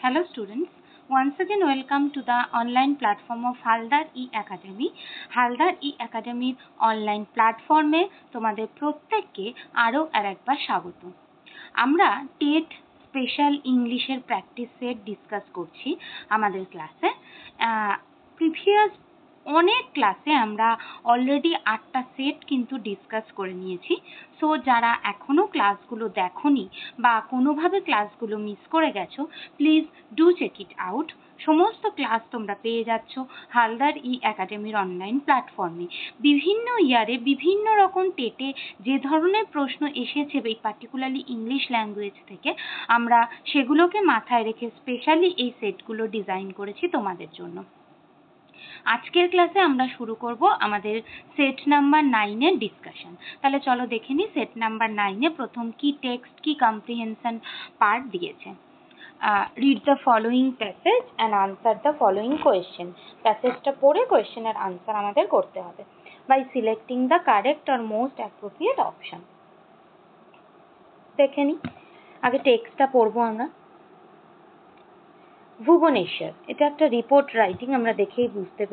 Hello students, once again welcome to the online platform of Haldar E-Academy. Haldar E-Academy online প্ল্যাটফর্মে তোমাদের প্রত্যেককে আরও আরেকবার স্বাগত। আমরা টেট স্পেশাল ইংলিশের প্র্যাকটিস সেট ডিসকাস করছি আমাদের ক্লাসে। প্রিভিয়াস অনেক ক্লাসে আমরা অলরেডি 8টা সেট কিন্তু ডিসকাস করে নিয়েছি। সো যারা এখনও ক্লাসগুলো দেখোনি বা কোনোভাবে ক্লাসগুলো মিস করে গেছো, please do check it out. সমস্ত ক্লাস তোমরা পেয়ে যাচ্ছ হালদার E-Academy অনলাইন প্ল্যাটফর্মে। বিভিন্ন ইয়ারে বিভিন্ন রকম টেটে যে ধরনের প্রশ্ন এসেছে এই পার্টিকুলারলি ইংলিশ ল্যাঙ্গুয়েজ থেকে, আমরা সেগুলোকে মাথায় রেখে স্পেশালি এই সেটগুলো ডিজাইন করেছি তোমাদের জন্য। আজকের ক্লাসে আমরা শুরু করব আমাদের সেট নাম্বার 9 এর ডিসকাশন। তাহলে চলো দেখে নিই সেট নাম্বার 9 এ প্রথম কি টেক্সট কি কম্প্রিহেনশন পার্ট দিয়েছে। Read the following passage and answer the following question. প্যাসেজটা পড়ে কোয়েশ্চেনের আনসার আমাদের করতে হবে by selecting the correct or most appropriate option. দেখে নিই, আগে টেক্সটটা পড়বো আমরা। ভুবনেশ্বর, এটা একটা রিপোর্ট রাইটিং, আমরা দেখেই বুঝতে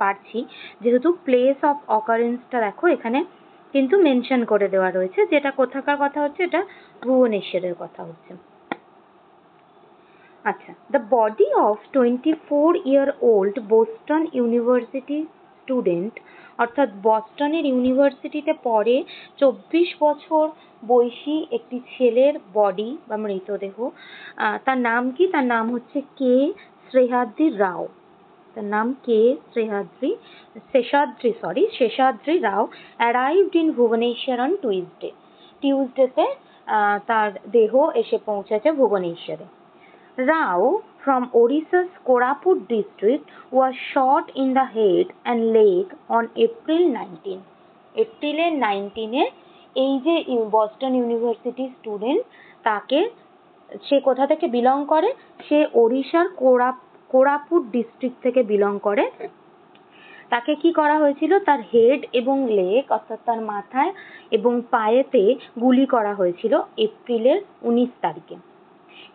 পারছি যেহেতু প্লেস অফ অকারেন্সটা দেখো এখানে কিন্তু মেনশন করে দেওয়া রয়েছে, যেটা কোথাকার কথা হচ্ছে, এটা ভুবনেশ্বরের কথা হচ্ছে। আচ্ছা, the body of 24-year-old Boston university student, অর্থাৎ বস্টনের ইউনিভার্সিটিতে পড়ে 24 বছর বয়সী একটি ছেলের বডি বা মৃতদেহ, তার নাম কি? তার নাম হচ্ছে কে শেষাদ্রি রাও। তার নাম কে শেষাদ্রি রাও অ্যারাইভড ইন ভুবনেশ্বর অন টিউসডেতে তার দেহ এসে পৌঁছেছে ভুবনেশ্বরে। Rao from Odisha's Koraput district was shot in the head and leg on April 19. এপ্রিলের 19-এ এই যে বস্টন ইউনিভার্সিটি স্টুডেন্ট, তাকে, সে কোথা থেকে বিলং করে? সে ওড়িশার কোরাপুট ডিস্ট্রিক্ট থেকে বিলং করে। তাকে কি করা হয়েছিল? তার হেড এবং লেগ, অর্থাৎ তার মাথায় এবং পায়েতে গুলি করা হয়েছিল এপ্রিলের 19 তারিখে।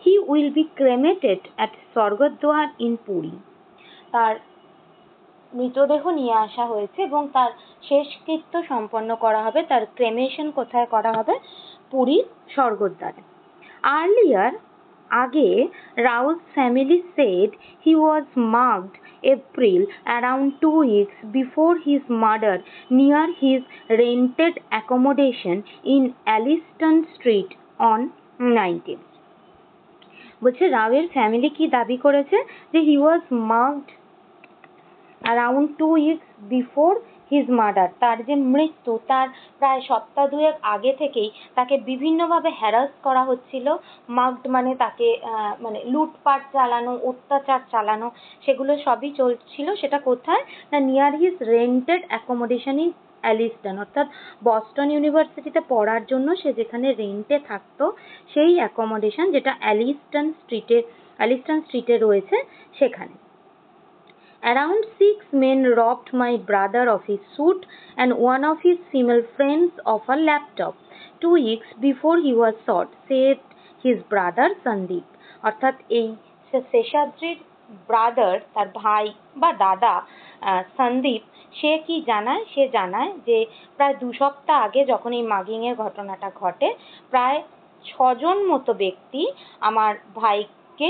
He will be cremated at Swargadwar in Puri. তার মৃতদেহ নিয়ে আসা হয়েছে এবং তার শেষকৃত্য সম্পন্ন করা হবে। তার ক্রেমেশন কোথায় করা হবে? পুরীর স্বর্গদ্বারে। Earlier, আগে, Rao's family said he was mugged April around 2 weeks before his murder near his rented accommodation in Alliston Street on 19. বলছে রাওয়ের ফ্যামিলি কি দাবি করেছে? যে he was marked around 2 weeks before his murder, তার যে মৃত্যু তার প্রায় সপ্তাহ দুয়েক আগে থেকেই তাকে বিভিন্নভাবে হ্যারাস করা হচ্ছিল। মার্কড মানে তাকে মানে লুটপাট চালানো, অত্যাচার চালানো, সেগুলো সবই চলছিল। সেটা কোথায়? না, near his rented accommodation in Allston, অর্থাৎ বস্টন ইউনিভার্সিটিতে পড়ার জন্য সে যেখানে রেন্টে থাকতো সেই অ্যাকোমোডেশন, যেটা অ্যালিস্টন স্ট্রিটে রয়েছে, সেখানে। Around 6 men robbed my brother of his suit and one of his female friends of a laptop 2 weeks before he was shot, said his brother Sandeep. অর্থাৎ এই শেষাদ্রির ব্রাদার, তার ভাই বা দাদা সন্দীপ, সে কি জানায়? সে জানায় যে প্রায় 2 সপ্তাহ আগে যখন এই মাগিংয়ের ঘটনাটা ঘটে, প্রায় 6 জন মতো ব্যক্তি আমার ভাইকে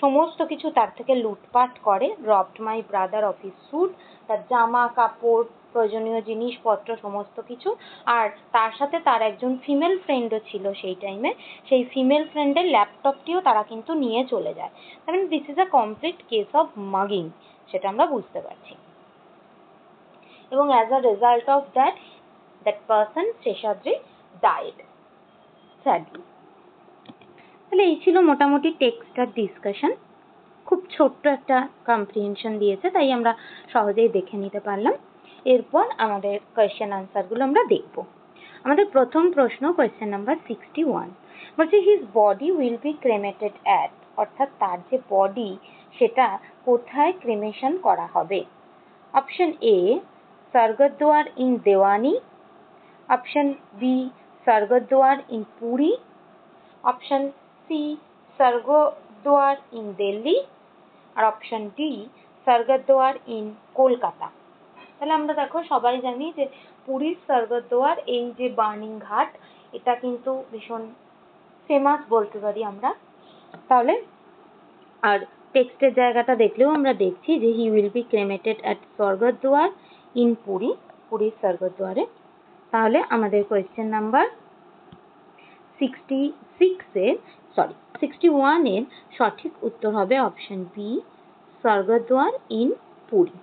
সমস্ত কিছু তার থেকে লুটপাট করে। Robbed my brother of his suit, তার জামা কাপড়, প্রয়োজনীয় জিনিসপত্র সমস্ত কিছু, আর তার সাথে তার একজন ফিমেল ফ্রেন্ডও ছিল সেই টাইমে। সেই ফিমেল ফ্রেন্ডের ল্যাপটপটিও তারা কিন্তু নিয়ে চলে যায়। তার মানে this is a complete case of mugging, সেটা আমরা বুঝতে পারছি। এবং as a result of that person Seshadri died sadly. তাহলে এই ছিল মোটামুটি টেক্সটার ডিসকাশন। খুব ছোট্ট একটা কম্প্রিহেনশন দিয়েছে, তাই আমরা সহজেই দেখে নিতে পারলাম। এরপর আমাদের কোয়েশ্চেন আনসারগুলো আমরা দেখব। আমাদের প্রথম প্রশ্ন, কোয়েশ্চেন নাম্বার 61, বলছে his body will be cremated at, অর্থাৎ তার যে বডি সেটা কোথায় ক্রেমেশন করা হবে? Option A Swargadwar in Dewani, option B Swargadwar in Puri, option C Swargadwar in Delhi, আর option D Swargadwar in Kolkata. তাহলে আমরা দেখো সবাই জানি যে পুরীর স্বর্গদ্বার, এই যে বার্নিং ঘাট, এটা কিন্তু ভীষণ ফেমাস বলতে পারি আমরা। তাহলে আর টেক্সটের জায়গাটা দেখলেও আমরা দেখছি যে he will be cremated at Swargadwar in Puri, পুরীর স্বর্গদ্বারে। তাহলে আমাদের কোয়েশ্চেন নাম্বার 61 এর সঠিক উত্তর হবে option B, Swargadwar in Puri.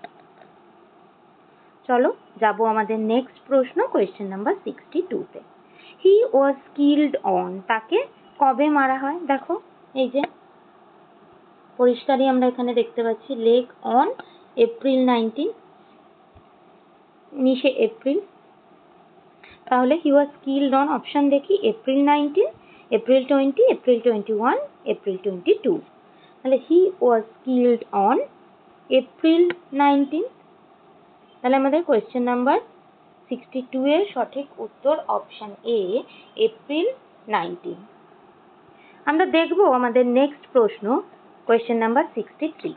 চলো যাব আমাদের নেক্সট প্রশ্ন, কোয়েশ্চেন নাম্বার 62 তে। হি ওয়াজ কিল্ড অন, তাকে কবে মারা হয়? দেখো এই যে পরিষ্কারই আমরা এখানে দেখতে পাচ্ছি, লেক অন এপ্রিল 19, 19শে এপ্রিল। তাহলে হি ওয়াজ কিল্ড অন, অপশন দেখি, এপ্রিল 19, এপ্রিল 20, এপ্রিল 21, এপ্রিল 22। তাহলে হি ওয়াজ কিল্ড অন এপ্রিল 19। তাহলে আমাদের কোয়েশ্চেন নাম্বার 62 এর সঠিক উত্তর অপশন এ, এপ্রিল 19। আমরা দেখব আমাদের নেক্সট প্রশ্ন, কোয়েশ্চেন নাম্বার 63।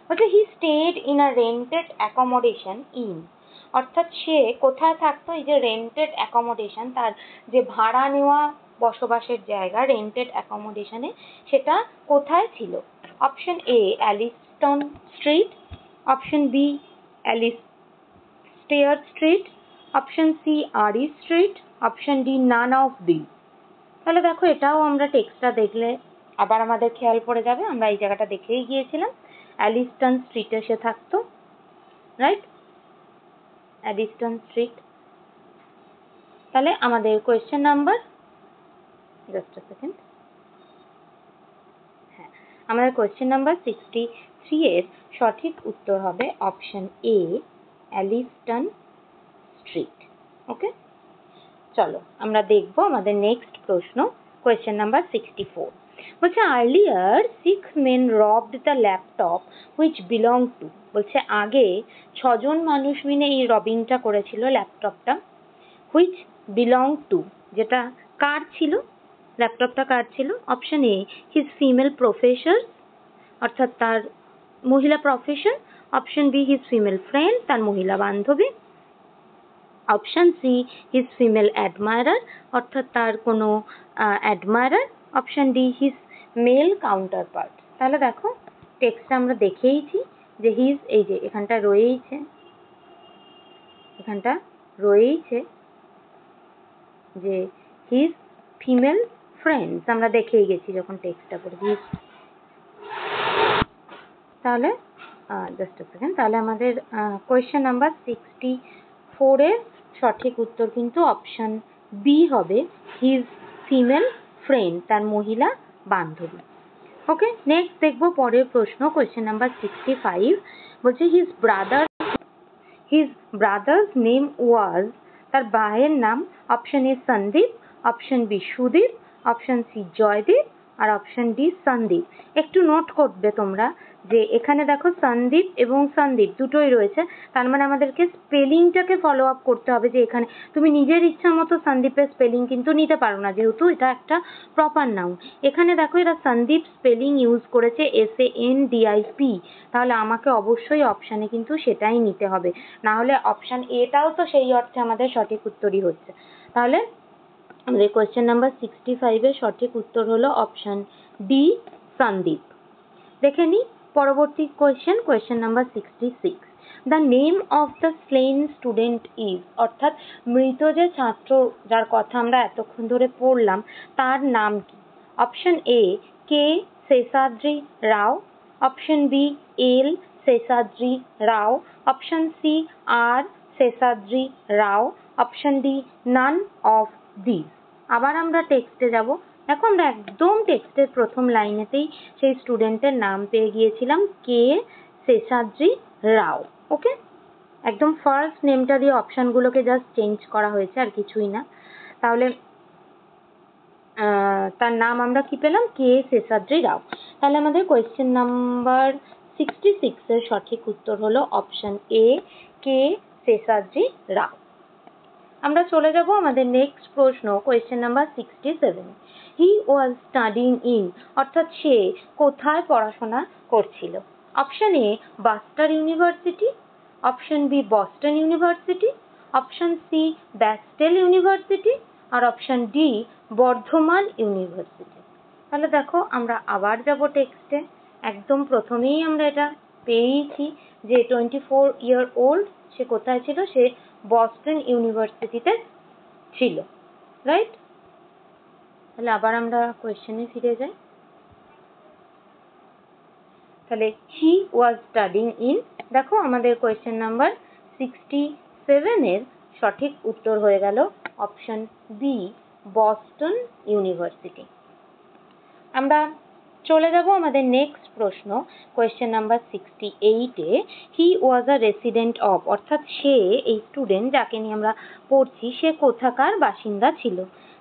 বলছে he stayed in a rented accommodation in, অর্থাৎ সে কোথায় থাকতো? এই যে রেন্টেড অ্যাকোমোডেশন, তার যে ভাড়া নেওয়া বসবাসের জায়গা, রেন্টেড অ্যাকোমোডেশনে সেটা কোথায় ছিল? Option A Allston street, option B Alistair street, option C Ari street, option D none of the. তাহলে দেখো এটাও আমরা টেক্সটটা দেখলে আবার আমাদের খেয়াল পড়ে যাবে, আমরা এই জায়গাটা দেখেই গিয়েছিলাম, অ্যালিস্টন স্ট্রিটে সে থাকতো, রাইট? অ্যালিস্টন স্ট্রিট। তাহলে আমাদের কোয়েশ্চেন নাম্বার, জাস্ট আ সেকেন্ড, হ্যাঁ, আমাদের কোয়েশ্চেন নাম্বার 63 এর সঠিক উত্তর হবে অপশন এ, অ্যালিস্টন স্ট্রিট। ওকে, চলো আমরা দেখবো আমাদের নেক্সট প্রশ্ন, কোয়েশ্চেন নাম্বার 64। বলছে earlier 6 men robbed the laptop which belonged to, বলছে আগে 6 জন মানুষ মিলে এই রবিংটা করেছিল ল্যাপটপটা, which belonged to, যেটা কার ছিল? ল্যাপটপটা কার ছিল? Option A his female professor, অর্থাৎ তার মহিলা profession, option B his female friend, তার মহিলা বান্ধবী, option C his female admirer, অর্থাৎ তার কোনো admirer, option D his male counterpart পার্ট। তাহলে দেখো টেক্সটটা আমরা দেখেইছি যে হিজ, এই যে এখানটা রয়েইছে, এখানটা রয়েইছে যে হিজ ফিমেল ফ্রেন্ডস, আমরা দেখেই গেছি যখন টেক্সটটা পড়েছি। তাহলে জাস্ট আ সেকেন্ড, তাহলে আমাদের কোয়েশ্চেন নাম্বার 64 এর সঠিক উত্তর কিন্তু অপশন বি হবে, হিজ ফিমেল ফ্রেন্ড, তার মহিলা বান্ধবী। ওকে, নেক্সট দেখবো পরের প্রশ্ন, কোয়েশ্চেন নাম্বার 65। বলছে হিজ ব্রাদার্স নেম ওয়াজ, তার ভাইয়ের নাম, option A Sandip, option B Sudip, option C Joydip, আর অপশন ডি সন্দীপ। একটু নোট করবে তোমরা যে এখানে দেখো সন্দীপ এবং সন্দীপ দুটোই রয়েছে, তার মানে আমাদেরকে স্পেলিংটাকে ফলো আপ করতে হবে, যে এখানে তুমি নিজের ইচ্ছা মতো সন্দীপের স্পেলিং কিন্তু নিতে পারো না, যেহেতু এটা একটা প্রপার নাউন। এখানে দেখো এরা সন্দীপ স্পেলিং ইউজ করেছে SANDIP, তাহলে আমাকে অবশ্যই অপশানে কিন্তু সেটাই নিতে হবে, না হলে অপশান এটাও তো সেই অর্থে আমাদের সঠিক উত্তরই হচ্ছে। তাহলে আমাদের কোয়েশ্চেন নাম্বার 65 এর সঠিক উত্তর হলো অপশন ডি, সন্দীপ। দেখে নি পরবর্তী question, question number 66। The name of the slain student is, অর্থাৎ মৃত যে ছাত্র যার কথা আমরা এতক্ষণ ধরে পড়লাম তার নাম কি? Option A K Seshadri Rao, option B L Seshadri Rao, option C R Seshadri Rao, option D none of this. আবার আমরা টেক্সটে যাব, দেখো আমরা একদম টেক্সটের প্রথম লাইনেতেই সেই স্টুডেন্টের নাম পেয়ে গিয়েছিলাম, কে শেষাদ্রি রাও। ওকে, একদম ফার্স্ট নেমটা দিয়ে অপশনগুলোকে জাস্ট চেঞ্জ করা হয়েছে, আর কিছুই না। তাহলে তার নাম আমরা কি পেলাম? কে শেষাদ্রি রাও। তাহলে আমাদের কোয়েশ্চেন নাম্বার 66 এর সঠিক উত্তর হলো অপশন এ, কে শেষাদ্রি রাও। আমরা চলে যাব আমাদের নেক্সট প্রশ্ন, question number 67। He was studying in, অর্থাৎ সে কোথায় পড়াশোনা করছিল? Option A Buster university, option B Boston university, option C Bastel university, আর অপশন ডি বর্ধমান ইউনিভার্সিটি। তাহলে দেখো আমরা আবার যাব টেক্সটে। একদম প্রথমেই আমরা এটা পেয়েছি যে 24 ইয়ার ওল্ড, সে কোথায় ছিল? সে বস্টন ইউনিভার্সিটিতে ছিল, রাইট? তাহলে আবার আমরা কোয়েশ্চেনে ফিরে যাই। তাহলে হি ওয়াজ স্টাডিং ইন, দেখো আমাদের কোয়েশ্চেন নাম্বার 67 এর সঠিক উত্তর হয়ে গেল অপশন বি বস্টন ইউনিভার্সিটি। আমরা চলে যাব আমাদের নেক্সট প্রশ্ন, question number 68 A he was a resident of, অর্থাৎ সে, এই স্টুডেন্ট যাকে নিয়ে আমরা পড়ছি, সে কোথাকার বাসিন্দা ছিল?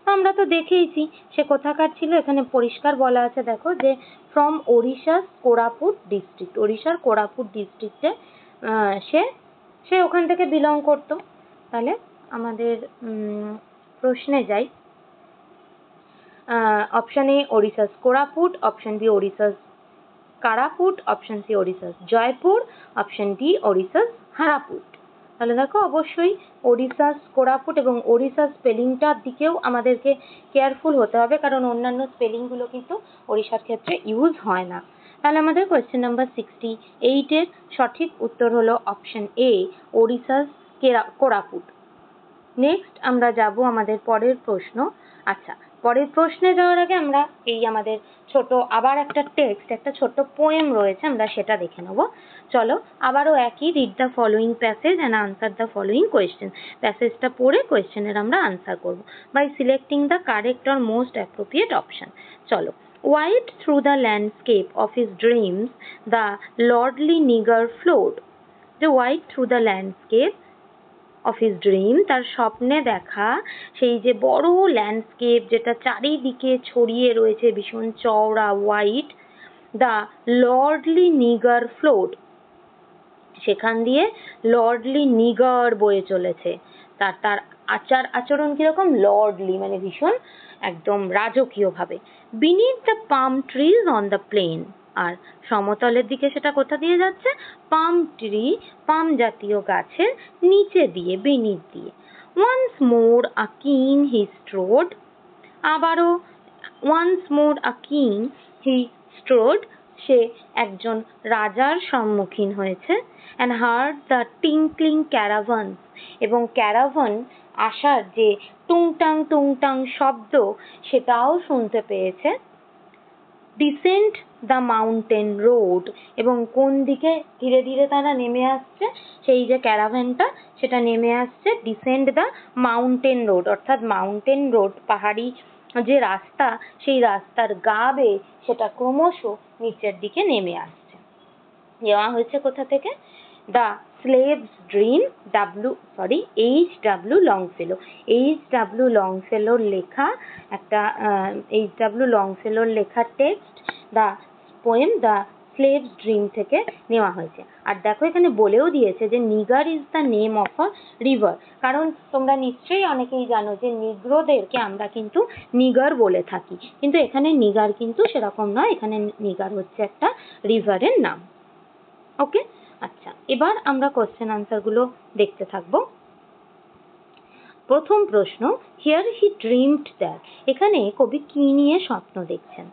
আমরা তো দেখেইছি সে কোথাকার ছিল, এখানে পরিষ্কার বলা আছে দেখো যে ফ্রম ওড়িশাস কোরাপুট ডিস্ট্রিক্ট, ওড়িশার কোরাপুট ডিস্ট্রিক্টে সে ওখান থেকে বিলং করতো। তাহলে আমাদের প্রশ্নে যাই। Option A Odisha's Koraput, option B Odisha's Karaput, option C Odisha's Jeypore, option D Odisha's Haraput. তাহলে দেখো অবশ্যই ওড়িশাস কোরাপুট এবং ওড়িশার স্পেলিংটার দিকেও আমাদেরকে কেয়ারফুল হতে হবে, কারণ অন্যান্য স্পেলিংগুলো কিন্তু ওড়িশার ক্ষেত্রে ইউজ হয় না। তাহলে আমাদের কোয়েশ্চেন নাম্বার 68 এর সঠিক উত্তর হলো option A Odisha's Koraput. Next আমরা যাব আমাদের পরের প্রশ্ন। আচ্ছা, পরের প্রশ্নে যাওয়ার আগে আমরা এই আমাদের ছোট আবার একটা টেক্সট, একটা ছোট্ট পোয়েম রয়েছে, আমরা সেটা দেখে নেব। চলো আবারও একই, read the following passage and answer the following question. প্যাসেজটা পড়ে কোয়েশ্চেনের আমরা আনসার করব by selecting the correct or most appropriate option. চলো। Wide through the landscape of his dreams, the lordly nigger flowed. The wide through the landscape of his dream, তার স্বপ্নে দেখা সেই যে বড় ল্যান্ডস্কেপ, যেটা চারিদিকে ছড়িয়ে রয়েছে, ভীষণ চওড়া, white, the lordly Nigar flood, সেখান দিয়ে লর্ডলি নিগার বয়ে চলেছে। তার আচরণ কিরকম? লর্ডলি মানে ভীষণ একদম রাজকীয় ভাবে। Beneath the palm trees on the plain, আর সমতলের দিকে সেটা কোথা দিয়ে যাচ্ছে? পাম ট্রি, পাম জাতীয় গাছের নিচে দিয়ে, বিনিথ দিয়ে। Once more a king he স্ট্রোড, আবারও once more a king he স্ট্রোড, সে একজন রাজার সম্মুখীন হয়েছে। অ্যান্ড হার্ড দ্য টিঙ্কলিং ক্যারাভানস, এবং ক্যারাভান আসার যে টুংটাং টুংটাং শব্দ, সেটাও শুনতে পেয়েছে। ডিসেন্ট দ্য মাউন্টেন রোড, এবং কোন দিকে ধীরে ধীরে তারা নেমে আসছে? সেই যে ক্যারাভানটা সেটা নেমে আসছে ডিসেন্ট দ্য মাউন্টেন রোড, অর্থাৎ মাউন্টেন রোড, পাহাড়ি যে রাস্তা, সেই রাস্তার গা বেয়ে সেটা ক্রমশ নিচের দিকে নেমে আসছে। দেওয়া হয়েছে কোথা থেকে? The slaves dream, H.W. লংফেলো। H.W. লংফেলোর লেখা একটা H.W. লংফেলোর লেখা text, the poem the slaves dream থেকে নেওয়া হয়েছে। আর দেখো এখানে বলেও দিয়েছে যে Nigar is the name of a river, কারণ তোমরা নিশ্চয়ই অনেকেই জানো যে নিগ্রোদেরকে আমরা কিন্তু নিগার বলে থাকি, কিন্তু এখানে নিগার কিন্তু সেরকম নয়, এখানে নিগার হচ্ছে একটা রিভারের নাম। ওকে, আচ্ছা, এবার আমরা কোশ্চেন আনসারগুলো দেখতে থাকবো। প্রথম প্রশ্ন, হিয়ার হি ড্রিমড দ্যাট, এখানে কবি কি নিয়ে স্বপ্ন দেখছেন?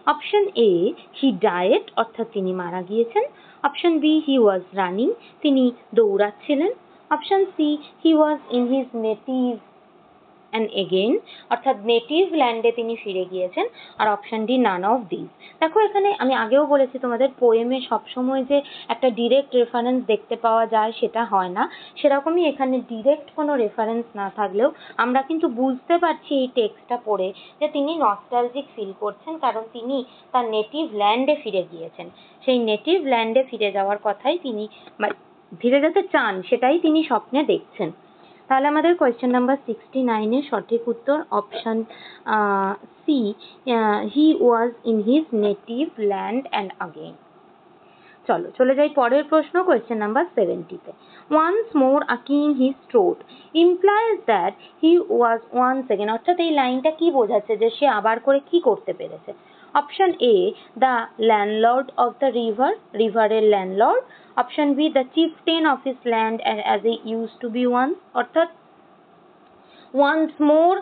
অপশন এ হি ডায়েট, অর্থাৎ তিনি মারা গিয়েছেন। Option B he was running, তিনি দৌড়াচ্ছিলেন। Option C he was in his native and again, অর্থাৎ নেটিভ ল্যান্ডে তিনি ফিরে গিয়েছেন। আর option D none of this. দেখো এখানে আমি আগেও বলেছি তোমাদের, পোয়েমে সবসময় যে একটা ডিরেক্ট রেফারেন্স দেখতে পাওয়া যায় সেটা হয় না, সেরকমই এখানে ডিরেক্ট কোনো রেফারেন্স না থাকলেও আমরা কিন্তু বুঝতে পারছি এই টেক্সটটা পড়ে যে তিনি নস্টালজিক ফিল করছেন, কারণ তিনি তার নেটিভ ল্যান্ডে ফিরে গিয়েছেন। সেই নেটিভ ল্যান্ডে ফিরে যাওয়ার কথাই তিনি ফিরে যেতে চান, সেটাই তিনি স্বপ্নে দেখছেন। তাহলে আমাদের কোয়েশ্চেন নাম্বার 69 এর সঠিক উত্তর option C, he was in his native land and again. চলো চলে যাই পরের প্রশ্ন, কোয়েশ্চেন নাম্বার 70-তে। Once more a king his throat implies that he was once again, অর্থাৎ এই লাইনটা কি বোঝাচ্ছে, যে সে আবার করে কি করতে পেরেছে। Option A, the landlord of the river, রিভারের landlord. Option B, the chieftain of his land as a use to be once, অর্থাৎ ওয়ান্স মোর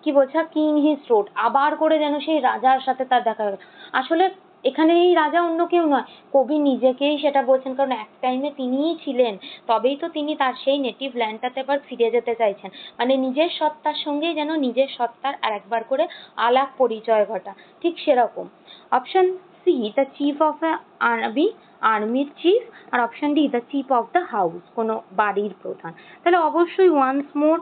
কি বলছে, কিং হিজ থ্রোট, আবার করে যেন সেই রাজার সাথে তার দেখা গেল। আসলে এখানে এই রাজা অন্য কেউ নয়, কবি নিজেকেই সেটা বলছেন, কারণ এক টাইমে তিনিই ছিলেন, তবেই তো তিনি তার সেই নেটিভ ল্যান্ডটাতে আবার ফিরে যেতে চাইছেন, মানে নিজের সত্তার সঙ্গেই যেন নিজের সত্তার আর একবার করে আলাপ পরিচয় ঘটা, ঠিক সেরকম। Option C, the chief of army, আর্মির চিফ। আর option D, the chief of the house, কোনো বাড়ির প্রধান। তাহলে অবশ্যই once more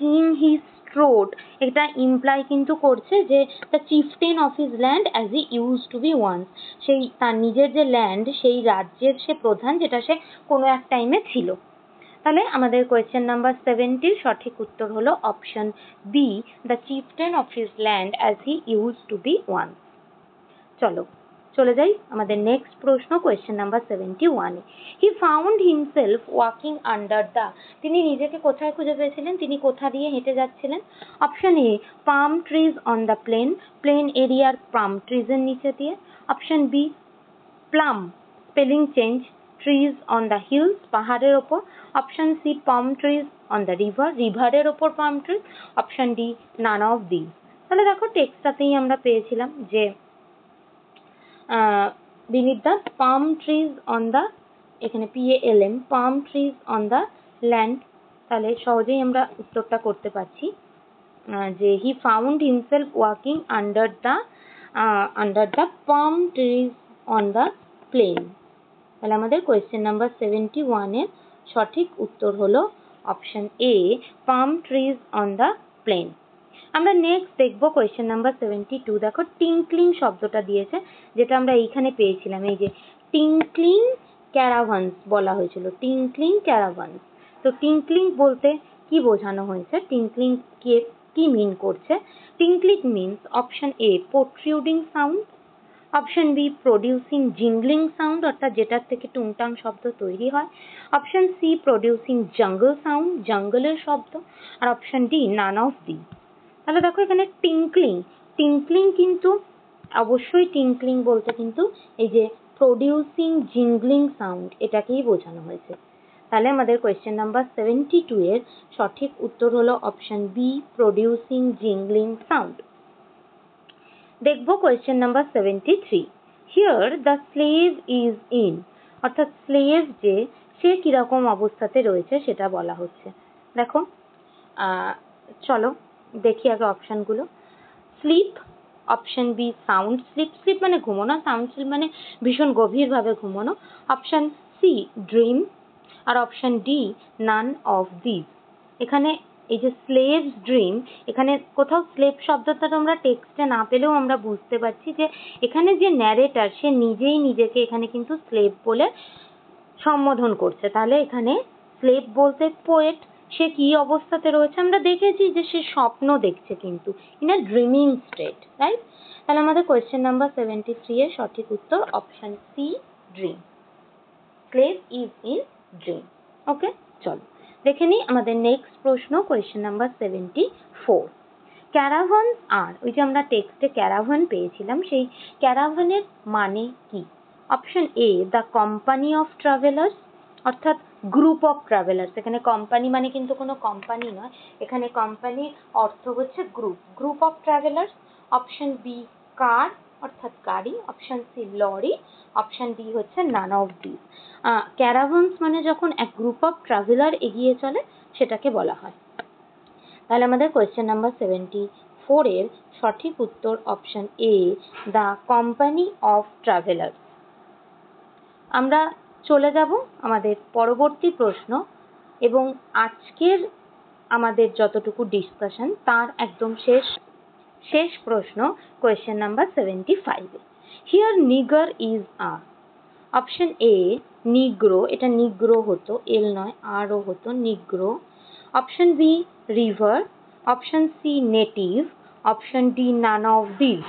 king his throat, এটা ইমপ্লাই কিন্তু করছে যে the chieftain of his land as he use to be once, সেই তার নিজের যে ল্যান্ড সেই রাজ্যের সে প্রধান, যেটা সে কোনো এক টাইমে ছিল। তাহলে আমাদের কোয়েশ্চেন নাম্বার 70 সঠিক উত্তর হলো option B, the chieftain of his land as he use to be once. চলো চলে যাই আমাদের নেক্সট প্রশ্ন, কোয়েশ্চেন নাম্বার 71-এ। He found himself walking under the, তিনি নিজেকে কোথায় খুঁজে পেয়েছিলেন, তিনি কোথা দিয়ে হেঁটে যাচ্ছিলেন। Option A, palm trees on the plain, plain এরিয়ার পাম ট্রিজের নিচে দিয়ে। Option B, plum, spelling change, trees on the hills, পাহাড়ের ওপর। Option C, palm trees on the river, রিভারের ওপর palm trees. Option D, none of this. তাহলে দেখো টেক্সটটাতেই আমরা পেয়েছিলাম যে beneath the palm trees on the, এখানে PALM, palm trees on the land, তাহলে সহজেই আমরা উত্তরটা করতে পারছি যে he found himself walking under the palm trees on the plain। তাহলে আমাদের কোয়েশ্চেন নাম্বার 71-এর সঠিক উত্তর হলো option A, palm trees on the plain। আমরা নেক্সট দেখবো কোয়েশ্চেন নাম্বার 72। দেখো টিঙ্কলিং শব্দটা দিয়েছে, যেটা আমরা এইখানে পেয়েছিলাম, এই যে টিঙ্কলিং ক্যারাভান্স বলা হয়েছিল, টিঙ্কলিং ক্যারাভান্স। তো টিঙ্কলিং বলতে কি বোঝানো হয়েছে, টিঙ্কলিং কে কি মিন করছে। Tinkling means option A, protruding sound. Option B, producing jingling sound, অর্থাৎ যেটার থেকে টুংটাং শব্দ তৈরি হয়। Option C, producing jungle sound, জঙ্গলের শব্দ। আর option D, none of the. তাহলে দেখো এখানে টিঙ্কলিং, টিঙ্কলিং কিন্তু অবশ্যই টিঙ্কলিং বলতে কিন্তু এই যে প্রডিউসিং জিংলিং সাউন্ড, এটাকেই বোঝানো হয়েছে। তাহলে আমাদের কোয়েশ্চেন নাম্বার 72 এর সঠিক উত্তর হলো option B, producing jingling sound. দেখবো question number 73। Here the slave is in, অর্থাৎ স্লেভ যে সে কিরকম অবস্থাতে রয়েছে সেটা বলা হচ্ছে। দেখো চলো দেখি আগে অপশনগুলো। Sleep, option B sound sleep, sleep মানে ঘুমোনো, সাউন্ড স্লিপ মানে ভীষণ গভীরভাবে ঘুমোনো। অপশন সি ড্রিম, আর option D none of this. এখানে এই যে স্লেভ ড্রিম, এখানে কোথাও স্লেভ শব্দটা তোমরা টেক্সটে না পেলেও আমরা বুঝতে পারছি যে এখানে যে ন্যারেটার সে নিজেই নিজেকে এখানে কিন্তু স্লেভ বলে সম্বোধন করছে। তাহলে এখানে স্লেভ বলতে পোয়েট, সে কি অবস্থাতে রয়েছে আমরা দেখেছি যে সে স্বপ্ন দেখছে কিন্তু in a dreaming state, right. তাহলে আমাদের কোয়েশ্চেন নাম্বার 73 এর সঠিক উত্তর option C dream, slave is in dream. Okay, চলো দেখে নিই আমাদের নেক্সট প্রশ্ন, কোয়েশ্চেন নাম্বার 74। ক্যারাভানস আর, ওই যে আমরা টেক্সটে ক্যারাভান পেয়েছিলাম, সেই ক্যারাভানের মানে কি। Option A, the company of travellers, অর্থাৎ গ্রুপ অফ ট্রাভেলার্স। এখানে কোম্পানি মানে কিন্তু কোনো কোম্পানি নয়, এখানে কোম্পানির অর্থ হচ্ছে group, group of travellers. Option B car, অর্থাৎ গাড়ি। Option C lorry. Option D হচ্ছে নান অফ দিস। ক্যারাভানস মানে যখন এক গ্রুপ অফ ট্রাভেলার এগিয়ে চলে সেটাকে বলা হয়। তাহলে আমাদের কোয়েশ্চেন নাম্বার 74 এর সঠিক উত্তর option A, the company of travellers. আমরা চলে যাব আমাদের পরবর্তী প্রশ্ন, এবং আজকের আমাদের যতটুকু ডিসকাশন তার একদম শেষ প্রশ্ন, question number 75। Here nigger is a. Option A negro, এটা নিগ্রো হতো, এল নয় আরও হতো, negro. Option B river. Option C native. Option D none of this.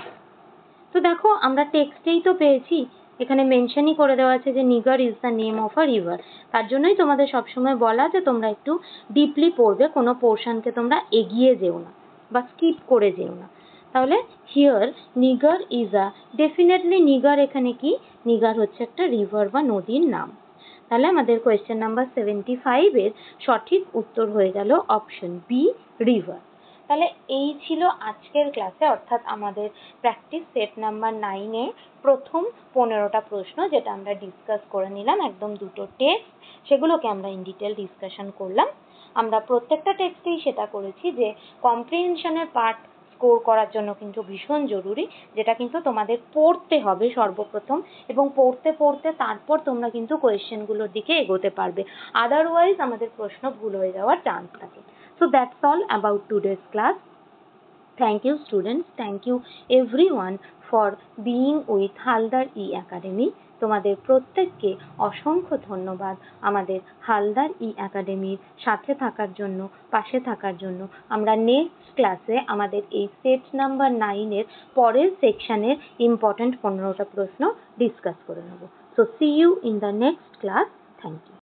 তো দেখো আমরা টেক্সটেই তো পেয়েছি এখানে মেনশনই করে দেওয়া আছে যে Nigar is the name of a river. তার জন্যই তোমাদের সবসময় বলা যে তোমরা একটু ডিপলি পড়বে, কোনো পোর্শনকে তোমরা এগিয়ে যেও না বা স্কিপ করে যেও না। তাহলে here nigger is a, definitely Nigar এখানে কি, নিগার হচ্ছে একটা রিভার বা নদীর নাম। তাহলে আমাদের কোয়েশ্চেন নাম্বার 75 এর সঠিক উত্তর হয়ে গেল অপশন বি, রিভার। তাহলে এই ছিল আজকের ক্লাসে, অর্থাৎ আমাদের প্র্যাকটিস সেট নাম্বার 9-এ প্রথম 15টা প্রশ্ন যেটা আমরা ডিসকাস করে নিলাম, একদম দুটো টেক্সট, সেগুলোকে আমরা ইন ডিটেল ডিসকাশন করলাম। আমরা প্রত্যেকটা টেক্সটেই সেটা করেছি যে কম্প্রিহেনশনের পার্ট স্কোর করার জন্য কিন্তু ভীষণ জরুরি, যেটা কিন্তু তোমাদের পড়তে হবে সর্বপ্রথম, এবং পড়তে পড়তে তারপর তোমরা কিন্তু কোয়েশ্চেনগুলোর দিকে এগোতে পারবে, আদারওয়াইজ আমাদের প্রশ্ন ভুল হয়ে যাওয়ার চান্স থাকে। So that's all about today's class. Thank you students, thank you everyone for being with Haldar E-Academy. তোমাদের প্রত্যেককে অসংখ্য ধন্যবাদ আমাদের হালদার E-Academyর সাথে থাকার জন্য, পাশে থাকার জন্য। আমরা নেক্সট ক্লাসে আমাদের এই সেট নাম্বার 9-এর পরের সেকশনের ইম্পর্টেন্ট 15টা প্রশ্ন ডিসকাস করে নেব। So see you in the next class. Thank you.